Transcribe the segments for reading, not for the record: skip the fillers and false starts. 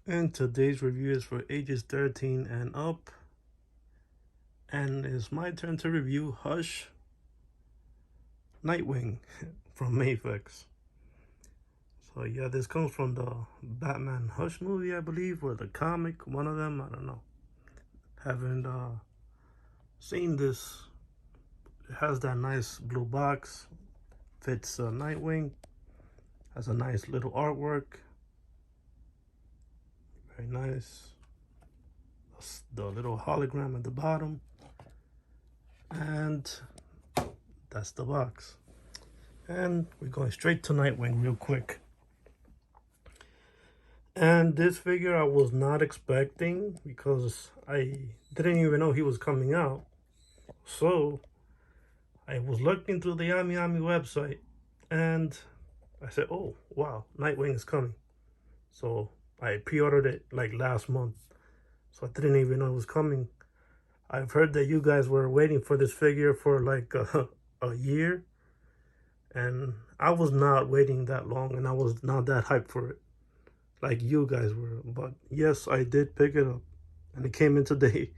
And today's review is for ages 13 and up. And it's my turn to review Hush Nightwing from Mafex. So yeah, this comes from the Batman Hush movie, I believe, or the comic, one of them, I don't know. Haven't seen this. It has that nice blue box, fits Nightwing, has a nice little artwork, very nice. The little hologram at the bottom, and that's the box. And we're going straight to Nightwing real quick. And this figure I was not expecting because I didn't even know he was coming out. So I was looking through the Ami website and I said, oh, wow, Nightwing is coming. So I pre-ordered it like last month. So I didn't even know it was coming. I've heard that you guys were waiting for this figure for like a year. And I was not waiting that long and I was not that hyped for it like you guys were. But yes, I did pick it up. And it came in today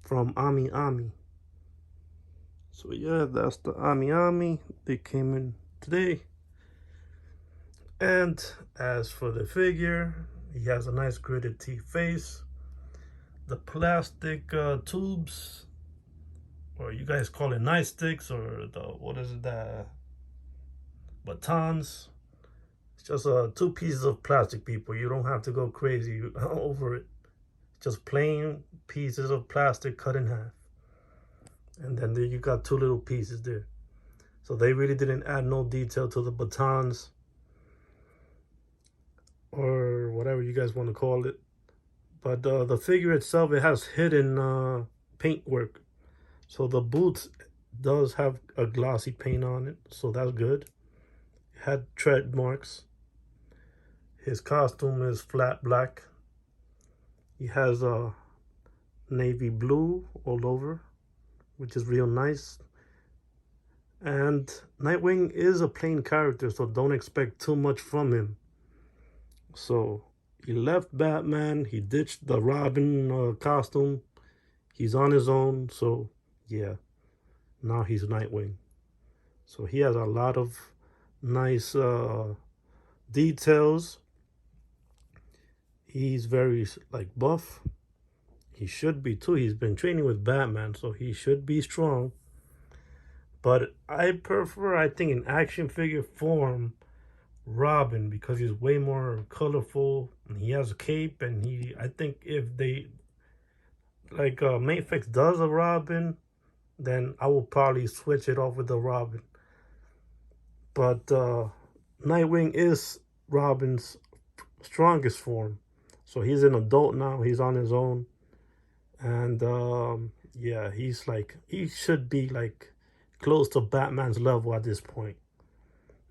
from Ami. So yeah, that's the Ami. They came in today. And as for the figure, he has a nice gritted T face. The plastic tubes, or you guys call it nightsticks, or the, what is it, the batons. It's just two pieces of plastic, people. You don't have to go crazy over it. Just plain pieces of plastic cut in half. And then there you got two little pieces there. So they really didn't add no detail to the batons or whatever you guys want to call it. But the figure itself, it has hidden paint work. So the boots does have a glossy paint on it, so that's good. It had tread marks. His costume is flat black. He has a navy blue all over, which is real nice. And Nightwing is a plain character, so don't expect too much from him. So he left Batman, he ditched the Robin costume, he's on his own, so yeah, now he's Nightwing. So he has a lot of nice details. He's very like buff. He should be too. He's been training with Batman, so he should be strong. But I prefer, I think, in action figure form, Robin, because he's way more colorful and he has a cape. And I think if they like Mafex does a Robin, then I will probably switch it off with the Robin. But Nightwing is Robin's strongest form. So he's an adult now. He's on his own. And yeah, he should be like close to Batman's level at this point.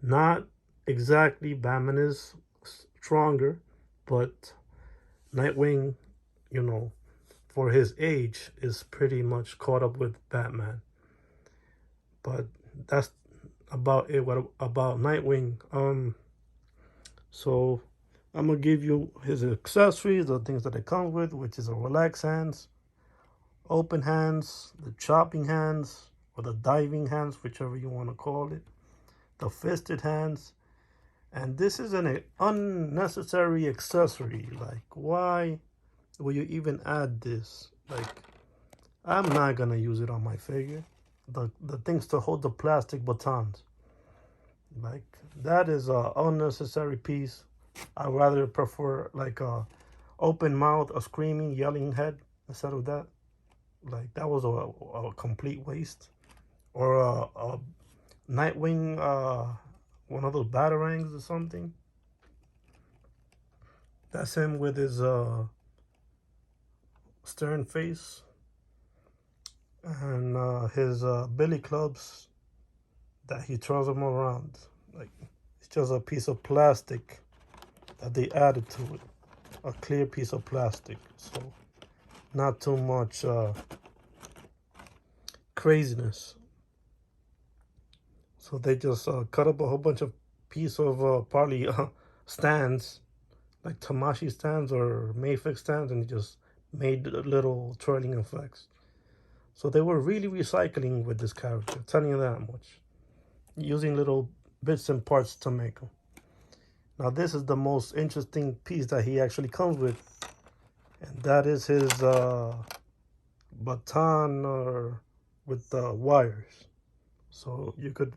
Not exactly, Batman is stronger, but Nightwing, you know, for his age, is pretty much caught up with Batman. But that's about it. What about Nightwing? So I'm gonna give you his accessories, the things that it comes with, which is a relaxed hands, open hands, the chopping hands, or the diving hands, whichever you want to call it, the fisted hands. And this is an unnecessary accessory. Like, why will you even add this? Like, I'm not gonna use it on my figure. The things to hold the plastic batons. Like, that is a unnecessary piece. I rather prefer like a open mouth, a screaming, yelling head instead of that. Like, that was a complete waste. Or a Nightwing, one of those batarangs or something. That's him with his stern face and his billy clubs that he throws them around. Like, it's just a piece of plastic that they added to it. A clear piece of plastic. So not too much craziness. So they just cut up a whole bunch of piece of partly stands, like Tamashi stands or Mafex stands, and he just made little twirling effects. So they were really recycling with this character, telling you that much, using little bits and parts to make them. Now this is the most interesting piece that he actually comes with, and that is his baton or with the wires. So you could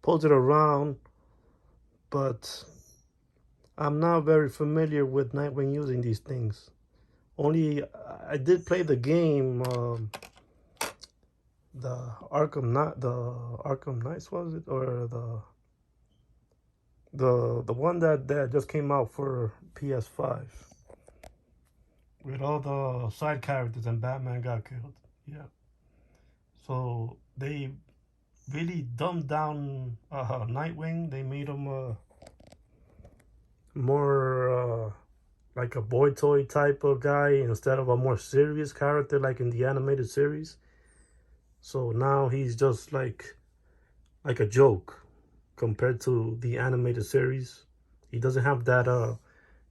pose it around, but I'm not very familiar with Nightwing using these things. Only I did play the game, the Arkham Knights, was it, or the one that just came out for PS5 with all the side characters and Batman got killed. Yeah. So they really dumbed down Nightwing. They made him more like a boy toy type of guy instead of a more serious character like in the animated series. So now he's just like a joke compared to the animated series. He doesn't have that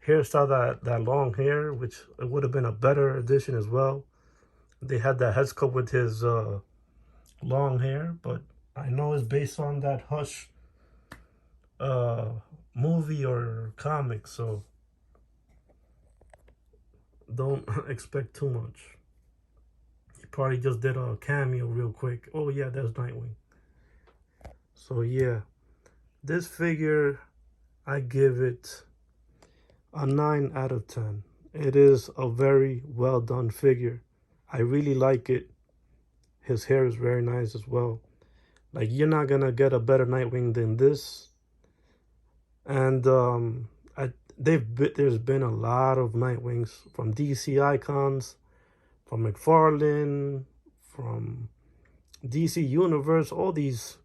hairstyle, that long hair, which it would have been a better addition as well. They had that head sculpt with his long hair, but I know it's based on that Hush uh, movie or comic, so don't expect too much. He probably just did a cameo real quick. Oh yeah, there's Nightwing. So yeah, this figure, I give it a 9 out of 10. It is a very well done figure. I really like it. His hair is very nice as well. Like, you're not gonna get a better Nightwing than this. And there's been a lot of Nightwings from DC Icons, from McFarlane, from DC Universe, all these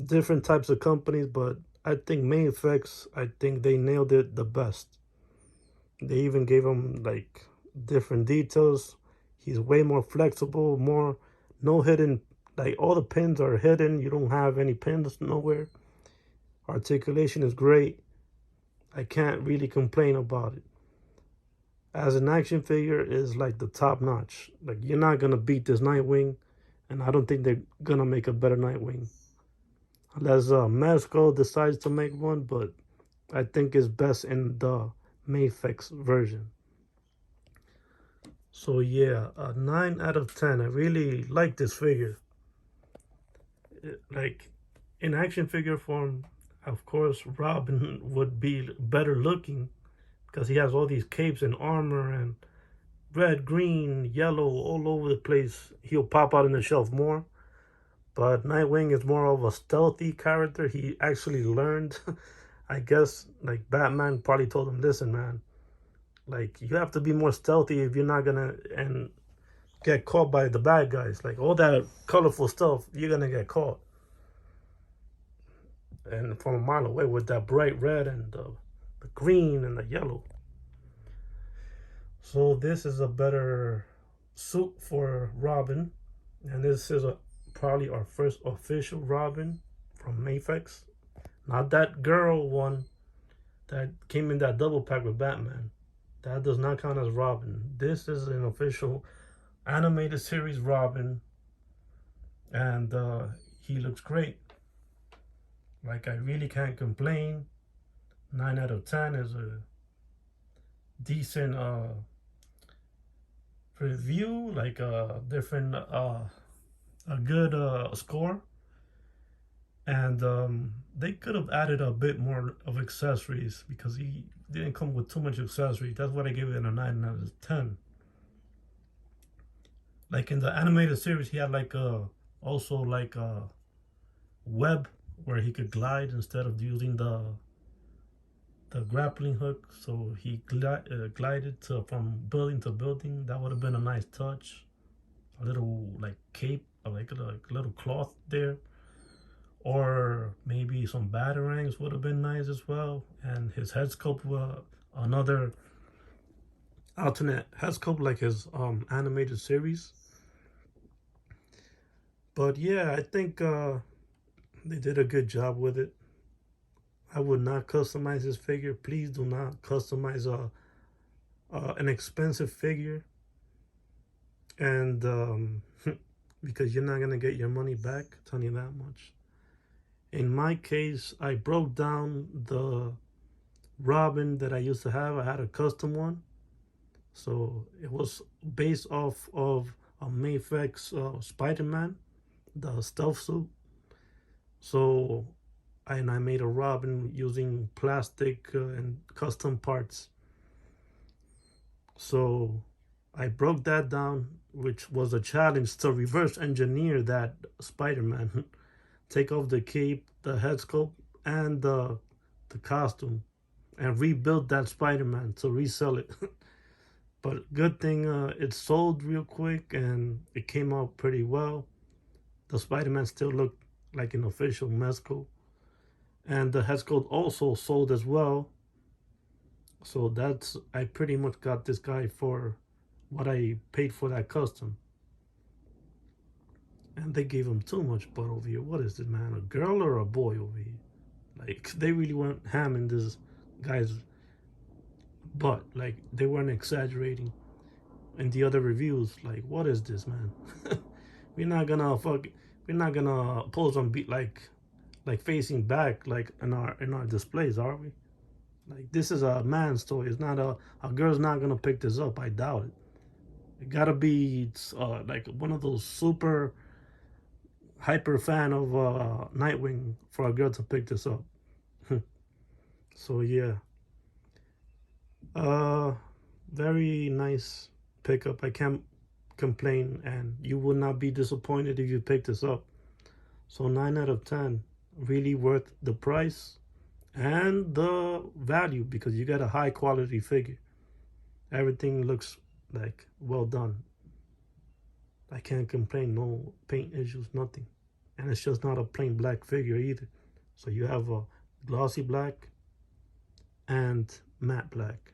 different types of companies, but I think Mafex, I think they nailed it the best. They even gave him like different details. He's way more flexible, more no hidden, like all the pins are hidden. You don't have any pins nowhere. Articulation is great. I can't really complain about it. As an action figure, is like the top notch. Like, you're not gonna beat this Nightwing, and I don't think they're gonna make a better Nightwing unless Mezco decides to make one, but I think it's best in the Mafex version. So yeah, a 9 out of 10. I really like this figure. Like, in action figure form, of course, Robin would be better looking because he has all these capes and armor and red, green, yellow, all over the place. He'll pop out in the shelf more. But Nightwing is more of a stealthy character. He actually learned, I guess, like Batman probably told him, listen, man, like, you have to be more stealthy if you're not gonna and get caught by the bad guys. Like, all that colorful stuff, you're gonna get caught. And from a mile away with that bright red and the green and the yellow. So this is a better suit for Robin. And this is probably our first official Robin from Mafex. Not that girl one that came in that double pack with Batman. That does not count as Robin. This is an official animated series Robin. And he looks great. Like, I really can't complain. 9 out of 10 is a decent review, like a different a good score. And they could have added a bit more of accessories because he didn't come with too much accessories. That's why I gave it a 9 out of 10. Like, in the animated series, he had like also like a web where he could glide instead of using the grappling hook. So he glided from building to building. That would have been a nice touch. A little like cape, like a little cloth there, or maybe some batarangs would have been nice as well. And his head sculpt, another alternate head sculpt like his animated series. But yeah, I think they did a good job with it. I would not customize this figure. Please do not customize an expensive figure, and because you're not gonna get your money back. I'm telling you that much. In my case, I broke down the Robin that I used to have. I had a custom one, so it was based off of a Mafex Spider-Man, the stealth suit. So I made a Robin using plastic and custom parts. So I broke that down, which was a challenge to reverse engineer that Spider-Man. Take off the cape, the head sculpt, and the costume, and rebuild that Spider-Man to resell it. But good thing it sold real quick and it came out pretty well. The Spider-Man still looked like an official Mezco, and the head sculpt also sold as well. So that's, I pretty much got this guy for what I paid for that custom. And they gave him too much butt over here. What is this, man? A girl or a boy over here? Like, they really went ham in this guy's butt. Like, they weren't exaggerating. In the other reviews, like, what is this, man? we're not gonna we're not gonna pose on beat like facing back like in our displays, are we? Like, this is a man's toy. It's not a girl's not gonna pick this up. I doubt it. It gotta be like one of those super hyper fan of Nightwing for a girl to pick this up. So yeah, uh, very nice pickup. I can't complain, and you will not be disappointed if you pick this up. So 9 out of 10, really worth the price and the value, because you got a high quality figure. Everything looks like well done. I can't complain. No paint issues, nothing. And it's just not a plain black figure either. So you have a glossy black and matte black.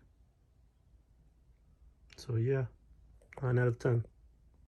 So yeah, 9 out of 10.